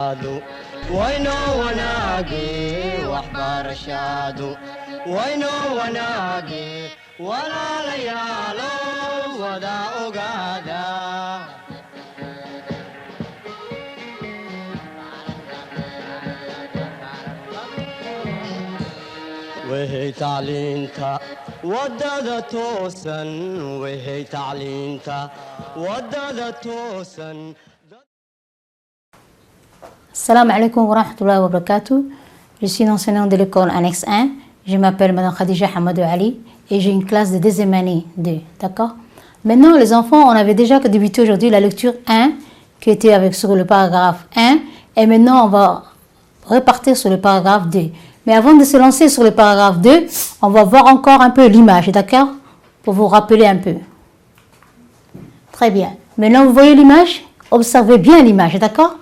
wayno wanaage waxbarashadu wayno wanaage walaalayaalo wada ogaada وهي تعلينتا ودادة توسن وهي تعلينتا ودادة توسن. Salam alaikum wa rahmatullahi wa barakatuh. Je suis une enseignante de l'école annexe 1. Je m'appelle Madame Khadija Hamadou Ali et j'ai une classe de deuxième année 2. D'accord? Maintenant, les enfants, on avait déjà débuté aujourd'hui la lecture 1 qui était avec sur le paragraphe 1 et maintenant on va repartir sur le paragraphe 2. Mais avant de se lancer sur le paragraphe 2, on va voir encore un peu l'image, d'accord? Pour vous rappeler un peu. Très bien. Maintenant, vous voyez l'image? Observez bien l'image, d'accord?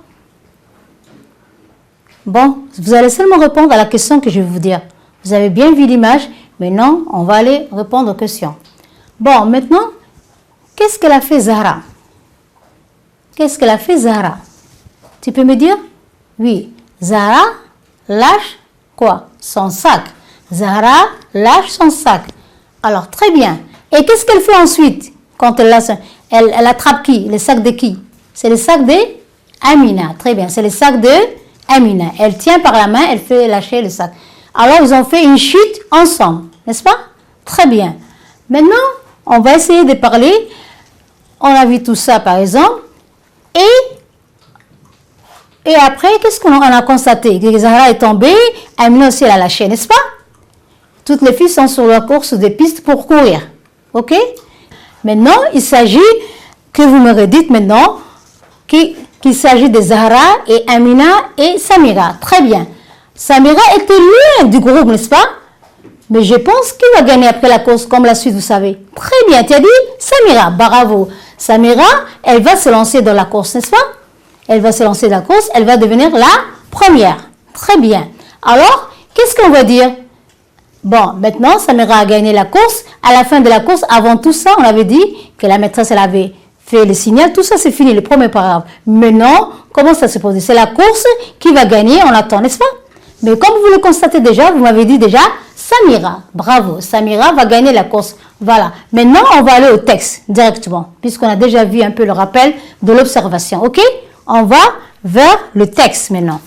Bon, vous allez seulement répondre à la question que je vais vous dire. Vous avez bien vu l'image. Maintenant, on va aller répondre aux questions. Bon, maintenant, qu'est-ce qu'elle a fait Zahra? Qu'est-ce qu'elle a fait Zahra? Tu peux me dire? Oui. Zahra lâche quoi? Son sac. Zahra lâche son sac. Alors, très bien. Et qu'est-ce qu'elle fait ensuite? Quand elle lâche, elle attrape qui? Le sac de qui? C'est le sac de Amina. Très bien. C'est le sac de Amina. Elle tient par la main, elle fait lâcher le sac. Alors, ils ont fait une chute ensemble. N'est-ce pas? Très bien. Maintenant, on va essayer de parler. On a vu tout ça, par exemple. Et après, qu'est-ce qu'on a constaté? Que Zahra est tombée, Amina aussi elle a lâché, n'est-ce pas? Toutes les filles sont sur la course des pistes pour courir. Ok? Maintenant, il s'agit que vous me redites maintenant qu'il s'agit de Zahra et Amina et Samira. Très bien. Samira était loin du groupe, n'est-ce pas? Mais je pense qu'il va gagner après la course, comme la suite, vous savez. Très bien, tu as dit Samira, bravo. Samira, elle va se lancer dans la course, n'est-ce pas? Elle va se lancer dans la course, elle va devenir la première. Très bien. Alors, qu'est-ce qu'on va dire? Bon, maintenant, Samira a gagné la course. À la fin de la course, avant tout ça, on avait dit que la maîtresse, elle avait fait le signal. Tout ça, c'est fini, le premier paragraphe. Maintenant, comment ça se pose? C'est la course qui va gagner, on attend, n'est-ce pas? Mais comme vous le constatez déjà, vous m'avez dit déjà, Samira, bravo, Samira va gagner la course. Voilà. Maintenant, on va aller au texte directement, puisqu'on a déjà vu un peu le rappel de l'observation. OK? On va vers le texte maintenant.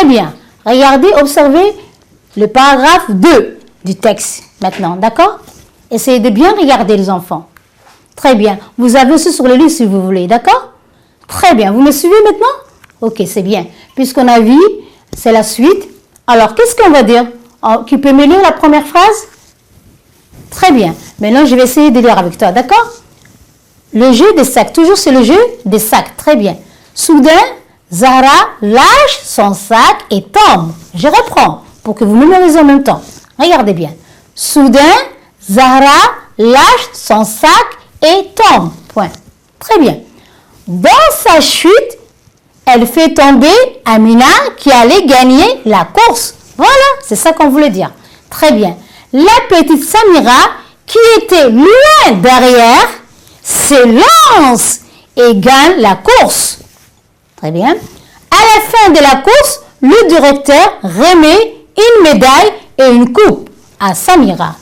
Très bien. Regardez, observez le paragraphe 2 du texte maintenant, d'accord? Essayez de bien regarder les enfants. Très bien. Vous avez aussi sur le livre si vous voulez, d'accord? Très bien. Vous me suivez maintenant? Ok, c'est bien. Puisqu'on a vu, c'est la suite. Alors, qu'est-ce qu'on va dire? Tu peux me lire la première phrase? Très bien. Maintenant, je vais essayer de lire avec toi, d'accord? Le jeu des sacs. Toujours c'est le jeu des sacs. Très bien. Soudain, Zahra lâche son sac et tombe. Je reprends pour que vous mémorisez en même temps. Regardez bien. Soudain, Zahra lâche son sac et tombe. Point. Très bien. Dans sa chute, elle fait tomber Amina qui allait gagner la course. Voilà, c'est ça qu'on voulait dire. Très bien. La petite Samira qui était loin derrière se lance et gagne la course. Très bien. À la fin de la course, le directeur remet une médaille et une coupe à Samira.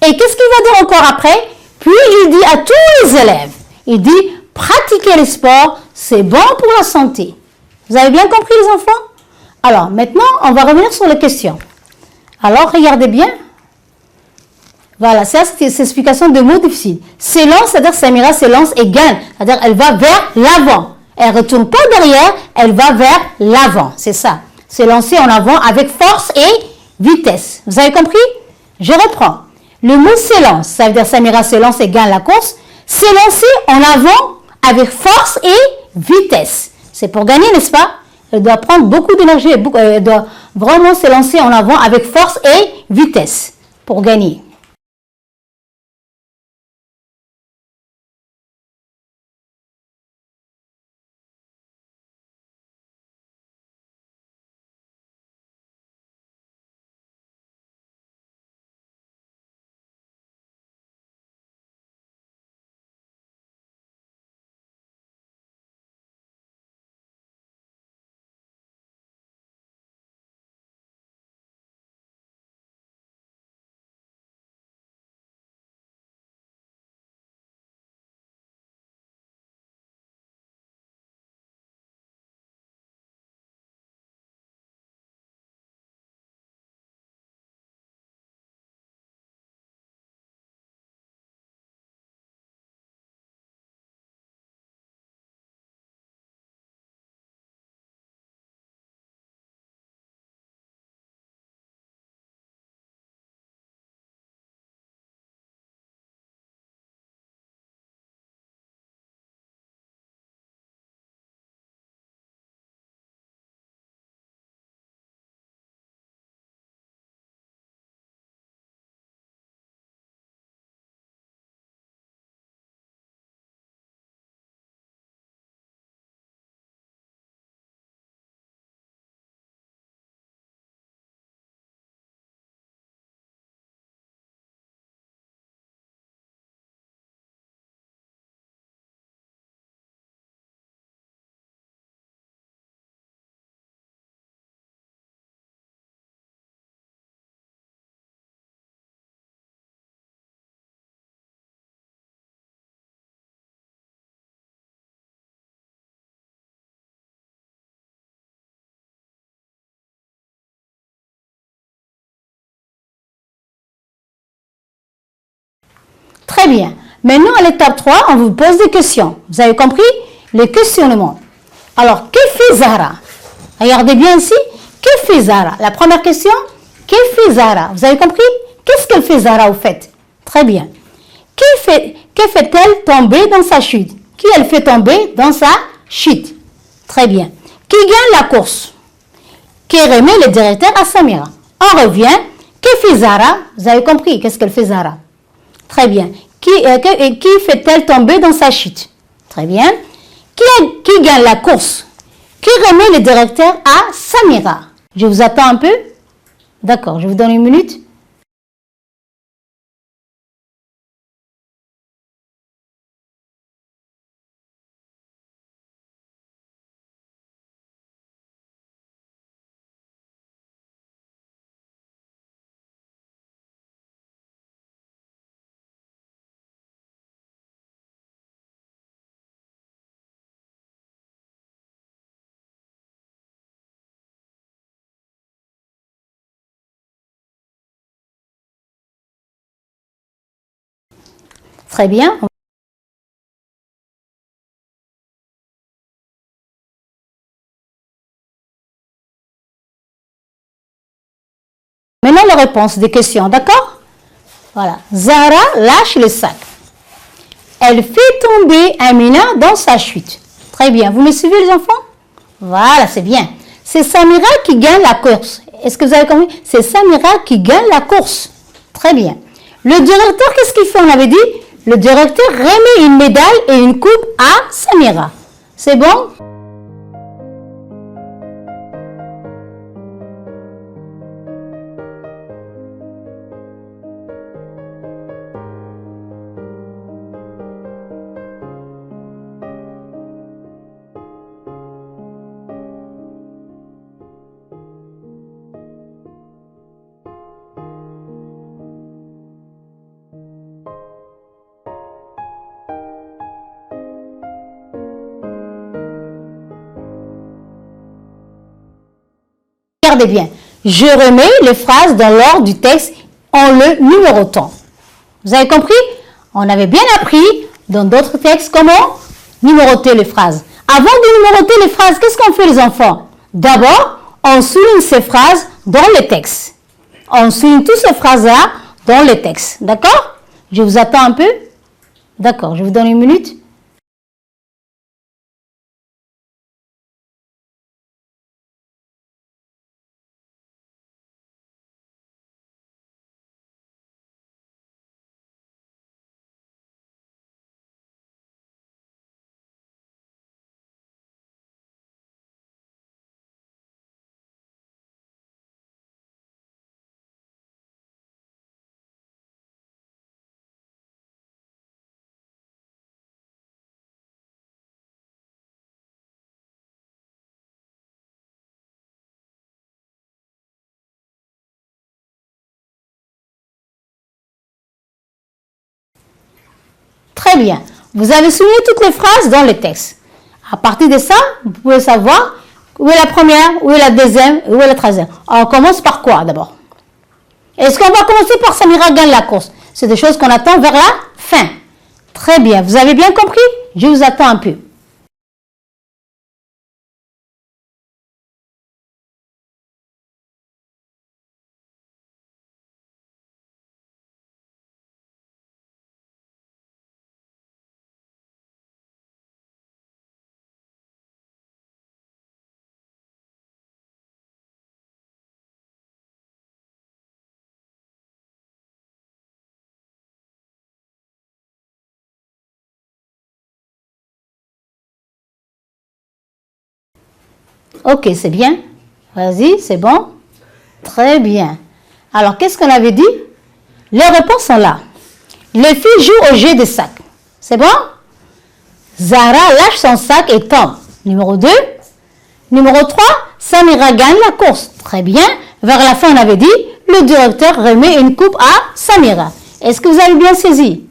Et qu'est-ce qu'il va dire encore après? Puis il dit à tous les élèves, il dit, pratiquer le sport, c'est bon pour la santé. Vous avez bien compris les enfants? Alors maintenant, on va revenir sur les questions. Alors, regardez bien. Voilà, c'est l'explication de mots difficiles. S'élance, c'est-à-dire Samira s'élance et gagne. C'est-à-dire elle va vers l'avant. Elle ne retourne pas derrière, elle va vers l'avant. C'est ça. S'élancer en avant avec force et vitesse. Vous avez compris? Je reprends. Le mot s'élance, ça veut dire Samira s'élance et gagne la course. S'élancer en avant avec force et vitesse. C'est pour gagner, n'est-ce pas? Elle doit prendre beaucoup d'énergie, elle doit vraiment s'élancer en avant avec force et vitesse pour gagner. Très bien. Maintenant, à l'étape 3, on vous pose des questions. Vous avez compris? Les questionnements. Alors, que fait Zahra? Regardez bien ici. Que fait Zahra? La première question, que fait Zahra? Vous avez compris? Qu'est-ce qu'elle fait Zahra au fait? Très bien. Que fait-elle tomber dans sa chute? Qui elle fait tomber dans sa chute? Très bien. Qui gagne la course? Qui remet le directeur à Samira? On revient. Que fait Zahra? Vous avez compris? Qu'est-ce qu'elle fait Zahra? Très bien. Qui fait-elle tomber dans sa chute? Très bien. Qui gagne la course? Qui remet le directeur à Samira? Je vous attends un peu. D'accord, je vous donne une minute. Très bien. Maintenant, les réponses des questions, d'accord? Voilà. Zahra lâche le sac. Elle fait tomber Amina dans sa chute. Très bien. Vous me suivez, les enfants? Voilà, c'est bien. C'est Samira qui gagne la course. Est-ce que vous avez compris? C'est Samira qui gagne la course. Très bien. Le directeur, qu'est-ce qu'il fait? On avait dit, le directeur remet une médaille et une coupe à Samira. C'est bon? Regardez bien, je remets les phrases dans l'ordre du texte en le numérotant. Vous avez compris? On avait bien appris dans d'autres textes comment numéroter les phrases. Avant de numéroter les phrases, qu'est-ce qu'on fait les enfants? D'abord, on souligne ces phrases dans les textes. On souligne toutes ces phrases-là dans les textes. D'accord? Je vous attends un peu. D'accord, je vous donne une minute. Très bien. Vous avez souligné toutes les phrases dans le texte. À partir de ça, vous pouvez savoir où est la première, où est la deuxième, où est la troisième. On commence par quoi d'abord? Est-ce qu'on va commencer par Samira gagne la course? C'est des choses qu'on attend vers la fin. Très bien. Vous avez bien compris? Je vous attends un peu. Ok, c'est bien. Vas-y, c'est bon. Très bien. Alors, qu'est-ce qu'on avait dit? Les réponses sont là. Les filles jouent au jeu des sacs. C'est bon? Zahra lâche son sac et tombe. Numéro 2. Numéro 3. Samira gagne la course. Très bien. Vers la fin, on avait dit, le directeur remet une coupe à Samira. Est-ce que vous avez bien saisi?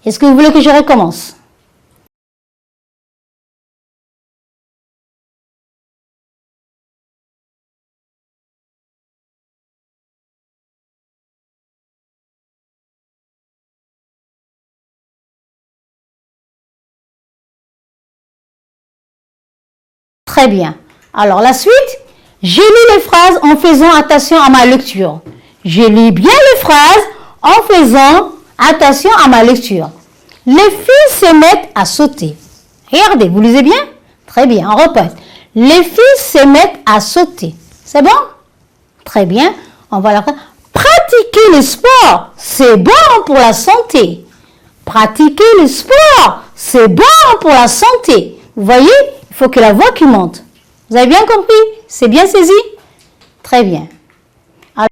Est-ce que vous voulez que je recommence? Très bien. Alors, la suite, j'ai lu les phrases en faisant attention à ma lecture. Je lis bien les phrases en faisant attention à ma lecture. Les filles se mettent à sauter. Regardez, vous lisez bien? Très bien, on répète. Les filles se mettent à sauter. C'est bon? Très bien. On va la faire. Pratiquer le sport, c'est bon pour la santé. Pratiquer le sport, c'est bon pour la santé. Vous voyez? Il faut que la voix qui monte. Vous avez bien compris? C'est bien saisi? Très bien. Alors,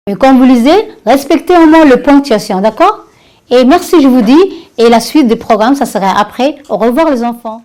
et comme vous lisez, respectez au moins le ponctuation, d'accord? Et merci, je vous dis. Et la suite du programme, ça sera après. Au revoir les enfants.